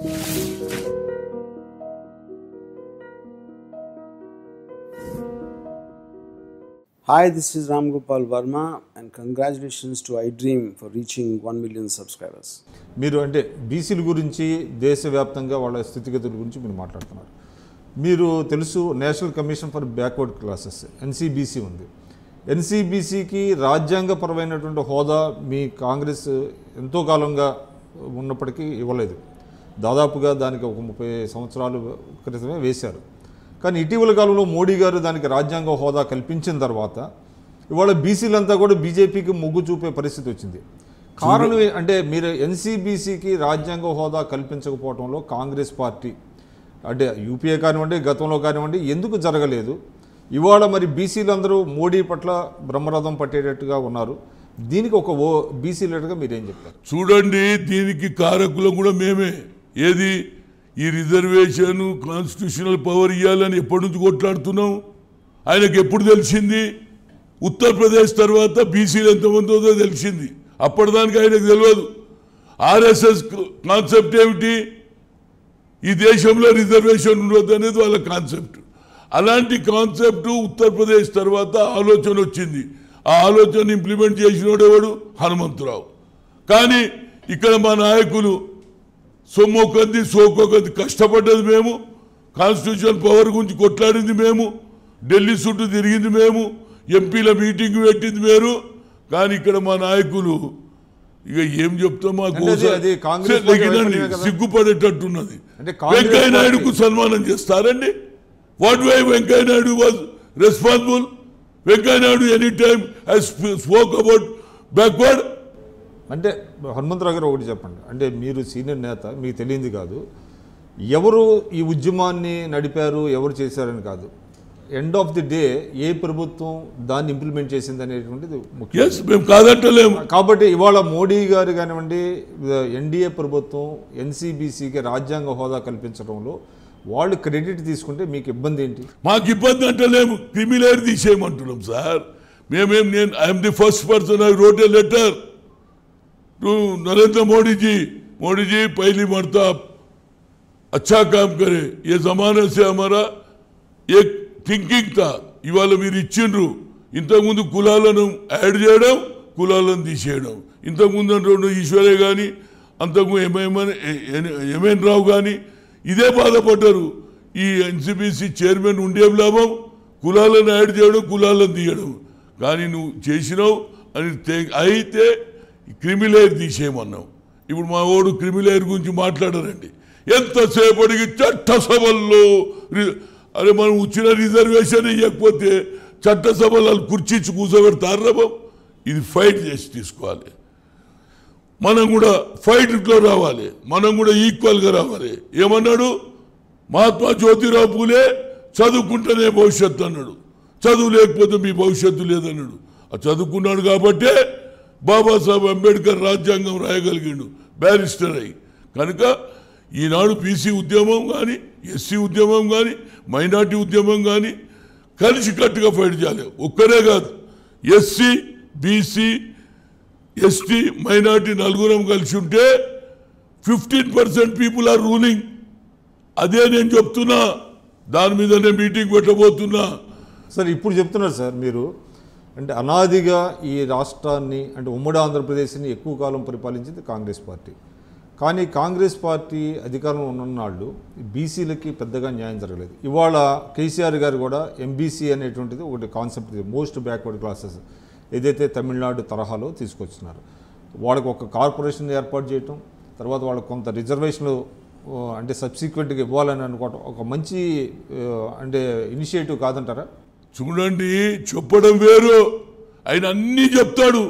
Hi, this is Ram Gopal Verma and congratulations to iDream for reaching 1 million subscribers. మీరు అంటే బీసీల గురించి దేశవ్యాప్తంగా వాళ్ళ స్థితిగతుల గురించి మీరు మాట్లాడుతున్నారు. మీరు తెలుసు national commission for backward classes NCBC ఉంది. ఎన్సీబీసీకి రాజ్యాంగపరమైనటువంటి హోదా మీ కాంగ్రెస్ ఎంతో కాలంగా ఉన్నప్పటికీ ఇవ్వలేదు. దాదాపుగా దానికి ఒక 30 సంవత్సరాల క్రితమే వేశారు. కానీ ఇటీవల కాలంలో మోడీ గారు దానికి రాజ్యాంగ హోదా కల్పించిన తర్వాత ఇవాళ బీసీలంతా కూడా బీజేపీకి మొగ్గు చూపే పరిస్థితి వచ్చింది. కారణం అంటే మీరు ఎన్సీబీసీకి రాజ్యాంగ హోదా కల్పించకపోవడంలో కాంగ్రెస్ పార్టీ అంటే యూపీఏ కానివ్వండి గతంలో కానివ్వండి ఎందుకు జరగలేదు? ఇవాళ మరి బీసీలందరూ మోడీ పట్ల బ్రహ్మరథం పట్టేటట్టుగా ఉన్నారు. దీనికి ఒక బీసీ లీడర్గా మీరేం చెప్తారు? చూడండి, దీనికి కారకులం కూడా మేమే. ఏది ఈ రిజర్వేషన్ కాన్స్టిట్యూషనల్ పవర్ ఇవ్వాలని ఎప్పటి నుంచి కొట్లాడుతున్నాం? ఆయనకు ఎప్పుడు తెలిసింది? ఉత్తరప్రదేశ్ తర్వాత బీసీలు ఎంతమంది ఉందో తెలిసింది. అప్పటిదానికి ఆయనకు తెలియదు. ఆర్ఎస్ఎస్ కాన్సెప్ట్ ఏమిటి? ఈ దేశంలో రిజర్వేషన్ ఉండదు అనేది వాళ్ళ కాన్సెప్ట్. అలాంటి కాన్సెప్ట్ ఉత్తరప్రదేశ్ తర్వాత ఆలోచన వచ్చింది. ఆ ఆలోచన ఇంప్లిమెంట్ చేసినోడు ఎవడు? హనుమంతరావు. కానీ ఇక్కడ మా నాయకులు సొమ్మొకంది సోకొకంది కష్టపడ్డది మేము, కాన్స్టిట్యూషన్ పవర్ గురించి కొట్లాడింది మేము, ఢిల్లీ చుట్టూ తిరిగింది మేము, ఎంపీల మీటింగ్ పెట్టింది మీరు. కానీ ఇక్కడ మా నాయకులు ఇక ఏం చెప్తాం, మాకు సిగ్గుపడేటట్టున్నది. వెంకయ్య నాయుడుకు సన్మానం చేస్తారండి. What why Venkaiah Naidu was responsible? Venkaiah Naidu any time has spoke about backward. అంటే హనుమంతరావు గారు ఒకటి చెప్పండి, అంటే మీరు సీనియర్ నేత, మీకు తెలియంది కాదు, ఎవరు ఈ ఉద్యమాన్ని నడిపారు ఎవరు చేశారని కాదు, ఎండ్ ఆఫ్ ది డే ఏ ప్రభుత్వం దాన్ని ఇంప్లిమెంట్ చేసింది అనేటువంటిది ముఖ్యం. కాదంటలేము. కాబట్టి ఇవాళ మోడీ గారు కానివ్వండి ఎన్డీఏ ప్రభుత్వం ఎన్సీబీసీకి రాజ్యాంగ హోదా కల్పించడంలో వాళ్ళు క్రెడిట్ తీసుకుంటే మీకు ఇబ్బంది ఏంటి? మాకు ఇబ్బంది అంటలేము, క్రిమినల్ తీసేయమంటున్నాం సార్. నేను I'm the first person I wrote a letter to Narendra Modi ji पहली मरतबा अच्छा काम करे, ये जमाने से हमारा एक థింకింగ్ था. ఇవాళ మీరు ఇచ్చిండ్రు. ఇంతకుముందు కులాలను యాడ్ చేయడం, కులాలను తీసేయడం. ఇంతకుముందు రెండు ఈశ్వరే కానీ అంతకు ఎంఎన్ రావు కానీ ఇదే బాధపడ్డారు. ఈ ఎన్సీబీసీ చైర్మన్ ఉండే లాభం కులాలను యాడ్ చేయడం, కులాలను తీయడం. కానీ నువ్వు చేసినావు అని అయితే క్రిమిలేర్ తీసేయమన్నావు. ఇప్పుడు మా ఓడు క్రిమిలేర్ గురించి మాట్లాడారండి. ఎంతసేపటికి చట్టసభల్లో అరే మనం వచ్చిన రిజర్వేషన్ ఇవ్వకపోతే చట్టసభలో కుర్చీచి కూర్చోబెడతారు. ఇది ఫైట్ చేసి తీసుకోవాలి. మనం కూడా ఫైట్లో రావాలి, మనం కూడా ఈక్వల్గా రావాలి. ఏమన్నాడు మహాత్మా జ్యోతిరావు పూలే? చదువుకుంటేనే భవిష్యత్తు అన్నాడు. చదువు లేకపోతే మీ భవిష్యత్తు లేదన్నాడు. చదువుకున్నాడు కాబట్టే బాబాసాహెబ్ అంబేద్కర్ రాజ్యాంగం రాయగలిగాడు బ్యారిస్టర్ అయి. కనుక ఈనాడు బీసీ ఉద్యమం కానీ ఎస్సీ ఉద్యమం కానీ మైనార్టీ ఉద్యమం కానీ కలిసికట్టుగా ఫైట్ చేయాలి. ఒక్కరే కాదు, ఎస్సీ బీసీ ఎస్టీ మైనార్టీ నలుగురం కలిసి ఉంటే 15% పీపుల్ ఆర్ రూలింగ్. అదే నేను చెప్తున్నా, దాని మీదనే మీటింగ్ పెట్టబోతున్నా. సార్ ఇప్పుడు చెప్తున్నారు సార్ మీరు, అంటే అనాదిగా ఈ రాష్ట్రాన్ని అంటే ఉమ్మడి ఆంధ్రప్రదేశ్ని ఎక్కువ కాలం పరిపాలించింది కాంగ్రెస్ పార్టీ. కానీ కాంగ్రెస్ పార్టీ అధికారంలో ఉన్ననాళ్ళు బీసీలకి పెద్దగా న్యాయం జరగలేదు. ఇవాళ కేసీఆర్ గారు కూడా ఎంబీసీ అనేటువంటిది ఒకటి కాన్సెప్ట్, మోస్ట్ బ్యాక్వర్డ్ క్లాసెస్ ఏదైతే తమిళనాడు తరహాలో తీసుకొచ్చినారు. వాళ్ళకి ఒక కార్పొరేషన్ ఏర్పాటు చేయటం, తర్వాత వాళ్ళకి కొంత రిజర్వేషన్లు అంటే సబ్సిక్వెంట్గా ఇవ్వాలని అనుకోవటం ఒక మంచి అంటే ఇనిషియేటివ్ కాదంటారా? చూడండి, చెప్పడం వేరు, ఆయన అన్నీ చెప్తాడు.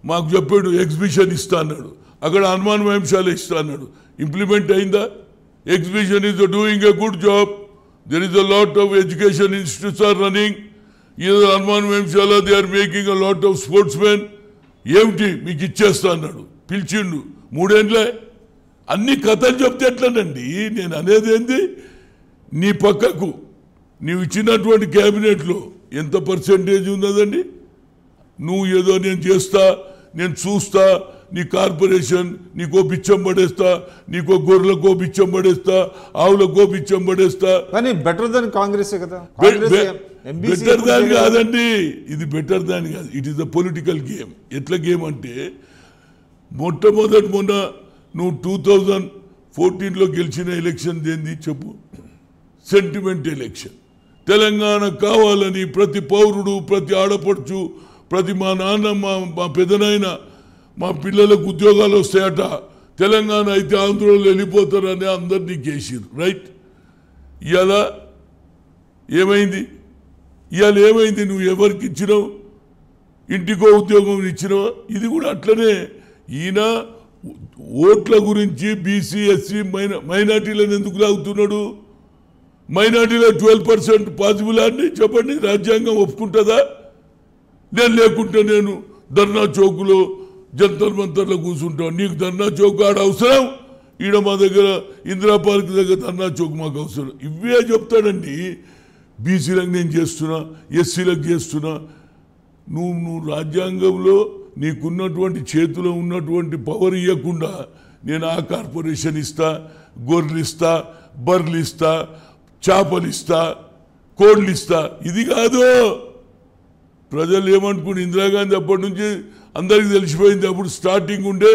మాకు చెప్పాడు ఎగ్జిబిషన్ ఇస్తా అన్నాడు, అక్కడ హనుమాన్ వేంశాల ఇస్తా అన్నాడు. ఇంప్లిమెంట్ అయిందా? Exhibition is doing a good job. There is a lot of education institutes are running. Is Hanuman వేంశాల they are making a lot of sportsmen. ఏమిటి మీకు ఇచ్చేస్తా అన్నాడు, పిలిచిండు 3 ఏళ్ళే. అన్ని కథలు చెప్తే ఎట్లనండి? నేను అనేది ఏంది, నీ పక్కకు నీవు ఇచ్చినటువంటి క్యాబినెట్లో ఎంత పర్సెంటేజ్ ఉన్నదండి? నువ్వు ఏదో నేను చేస్తా, నేను చూస్తా, నీ కార్పొరేషన్ నీకో బిచ్చం పడేస్తా, నీకో గొర్రెలకో బిచ్చం పడేస్తా, ఆవులకో బిచ్చం పడేస్తా. కానీ బెటర్ దాన్ కాంగ్రెస్ కదా. బెటర్ దాన్ కాదండి, ఇది బెటర్ దాన్ కాదు. It is the political game. ఎట్లా గేమ్ అంటే మొన్న నువ్వు 2014లో గెలిచిన ఎలక్షన్ ఏంది చెప్పు? Sentiment election. తెలంగాణ కావాలని ప్రతి పౌరుడు, ప్రతి ఆడపడుచు, ప్రతి మా నాన్న, మా పెదనాయన, మా పిల్లలకు ఉద్యోగాలు వస్తాయట, తెలంగాణ అయితే ఆంధ్రలో వెళ్ళిపోతారని అందరినీ కేసిరు. రైట్? ఇవాళ ఏమైంది? నువ్వు ఎవరికి ఇచ్చినావు? ఇంటికో ఉద్యోగం ఇచ్చినావా? ఇది కూడా అట్లనే. ఈయన ఓట్ల గురించి బీసీ, ఎస్సీ, మైనార్టీలను ఎందుకు లాగుతున్నాడు? మైనార్టీలో 12% పాసిబుల్ అని చెప్పండి. రాజ్యాంగం ఒప్పుకుంటుందా? లేకుంటే నేను ధర్నా చౌక్లో జంతర్ మంతర్లో కూర్చుంటాను. నీకు ధర్నా చౌక్ ఆడ అవసరం, ఈడ మా దగ్గర ఇందిరా పార్క్ దగ్గర ధర్నా చౌక్ మాకు అవసరం. ఇవే చెప్తాడండి. బీసీలకు నేను చేస్తున్నా, ఎస్సీలకు చేస్తున్నా. నువ్వు రాజ్యాంగంలో నీకున్నటువంటి చేతిలో ఉన్నటువంటి పవర్ ఇవ్వకుండా నేను ఆ కార్పొరేషన్ ఇస్తా, గొర్రెలు ఇస్తా, బర్రెలు ఇస్తా, చేపలు ఇస్తా, కోళ్ళు ఇస్తా, ఇది కాదు. ప్రజలు ఏమనుకుని ఇందిరాగాంధీ అప్పటి నుంచి అందరికీ తెలిసిపోయింది. అప్పుడు స్టార్టింగ్ ఉండే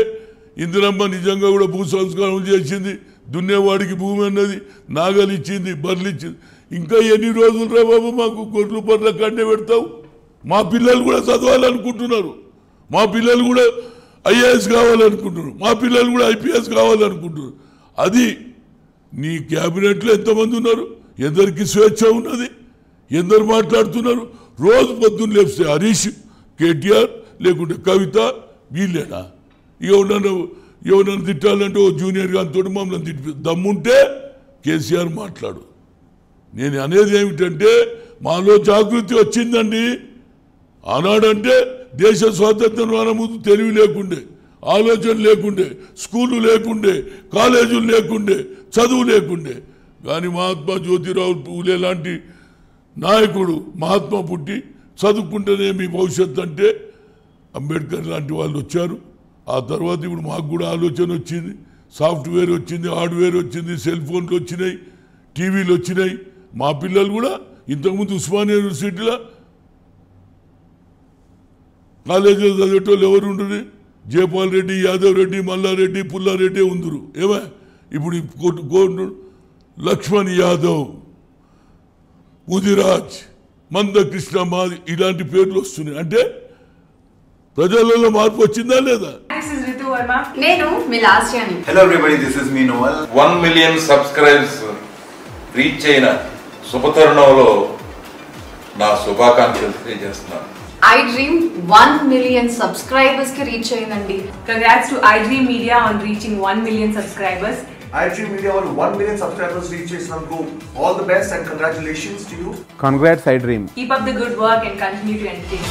ఇందిరమ్మ నిజంగా కూడా భూ సంస్కారం చేసింది. దున్నేవాడికి భూమి అన్నది, నాగలు ఇచ్చింది, బర్రెలు ఇచ్చింది. ఇంకా ఎన్ని రోజులు రా బాబు మాకు గొర్రెలు బర్రెల కంటే పెడతావు? మా పిల్లలు కూడా చదవాలనుకుంటున్నారు, మా పిల్లలు కూడా ఐఏఎస్ కావాలనుకుంటున్నారు, మా పిల్లలు కూడా ఐపీఎస్ కావాలనుకుంటున్నారు. అది నీ క్యాబినెట్లో ఎంతమంది ఉన్నారు? ఎందరికి స్వేచ్ఛ ఉన్నది? ఎందరు మాట్లాడుతున్నారు? రోజు పొద్దున్న లేపితే హరీష్, కేటీఆర్, లేకుంటే కవిత, వీళ్ళేనా? ఎవరన్నా తిట్టాలంటే ఓ జూనియర్ గారితో మమ్మల్ని తిట్టి దమ్ముంటే కేసీఆర్ మాట్లాడు. నేను అనేది ఏమిటంటే మాలో జాగృతి వచ్చిందండి. ఆనాడంటే దేశ స్వాతంత్రం రాన ముందు తెలివి లేకుండే, ఆలోచన లేకుండే, స్కూళ్ళు లేకుండే, కాలేజీలు లేకుండే, చదువు లేకుండే. కానీ మహాత్మా జ్యోతిరావు పూలే లాంటి నాయకుడు, మహాత్మా పుట్టి చదువుకుంటేనే మీ భవిష్యత్తు అంటే అంబేద్కర్ లాంటి వాళ్ళు వచ్చారు. ఆ తర్వాత ఇప్పుడు మాకు కూడా ఆలోచన వచ్చింది, సాఫ్ట్వేర్ వచ్చింది, హార్డ్వేర్ వచ్చింది, సెల్ ఫోన్లు వచ్చినాయి, టీవీలు వచ్చినాయి. మా పిల్లలు కూడా ఇంతకుముందు ఉస్మానియా యూనివర్సిటీలో కాలేజీలో చదివేటోళ్ళు ఎవరు ఉండరు? జయపాల్ రెడ్డి, యాదవ్ రెడ్డి, మల్లారెడ్డి, పుల్లారెడ్డి ఉందరు. ఏమా ఇప్పుడు లక్ష్మణ్ యాదవ్, ముదిరాజ్, మందకృష్ణ, మాది ఇలాంటి పేర్లు వస్తున్నాయి. అంటే ప్రజలలో మార్పు వచ్చిందా లేదా? నేను మీ లాస్యాని. Hello everybody, this is me Noel. 1 million subscribers reach అయిన శుభతరుణంలో నా శుభాకాంక్షలు తెలియజేస్తున్నాను. iDream 1 million subscribers ki reach ayindandi. Congrats to iDream Media on reaching 1 million subscribers. iDream Media on 1 million subscribers reach chesinanduku all the best and congratulations to you. Congrats iDream. Keep up the good work and continue to entertain.